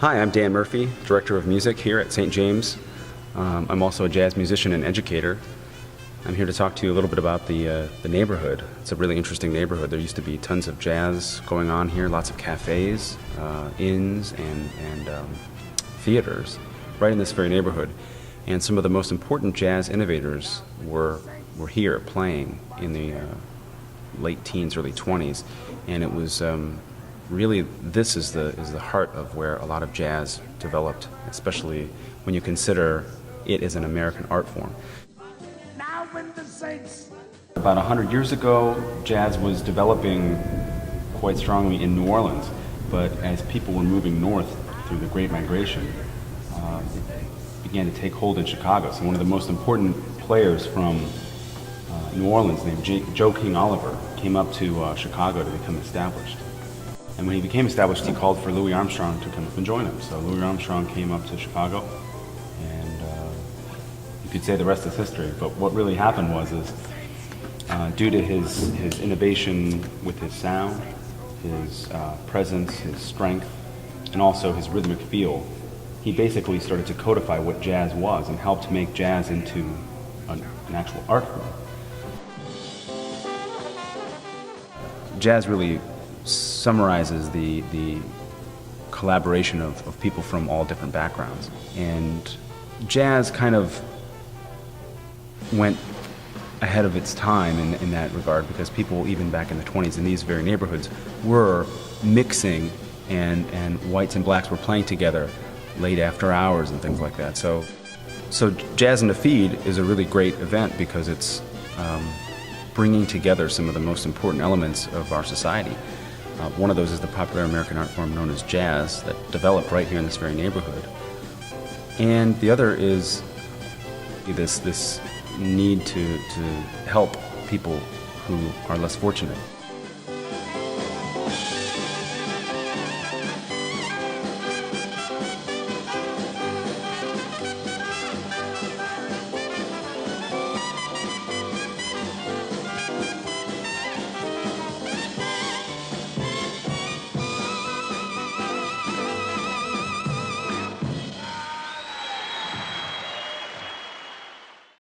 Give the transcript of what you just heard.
Hi, I'm Dan Murphy, Director of Music here at St. James. I'm also a jazz musician and educator. I'm here to talk to you a little bit about the neighborhood. It's a really interesting neighborhood. There used to be tons of jazz going on here, lots of cafes, inns, and theaters right in this very neighborhood. And some of the most important jazz innovators were here playing in the late teens, early 20s. And it was really, this is the heart of where a lot of jazz developed, especially when you consider it as an American art form. About 100 years ago, jazz was developing quite strongly in New Orleans, but as people were moving north through the Great Migration, it began to take hold in Chicago. So one of the most important players from New Orleans, named Joe King Oliver, came up to Chicago to become established. And when he became established, he called for Louis Armstrong to come up and join him. So Louis Armstrong came up to Chicago, and you could say the rest is history. But what really happened was due to his innovation with his sound, his presence, his strength, and also his rhythmic feel, he basically started to codify what jazz was and helped make jazz into an actual art form. Jazz really summarizes the collaboration of people from all different backgrounds. And jazz kind of went ahead of its time in that regard, because people even back in the 20s in these very neighborhoods were mixing, and whites and blacks were playing together late after hours and things like that. So Jazz in the Feed is a really great event because it's bringing together some of the most important elements of our society. One of those is the popular American art form known as jazz that developed right here in this very neighborhood. And the other is this need to help people who are less fortunate.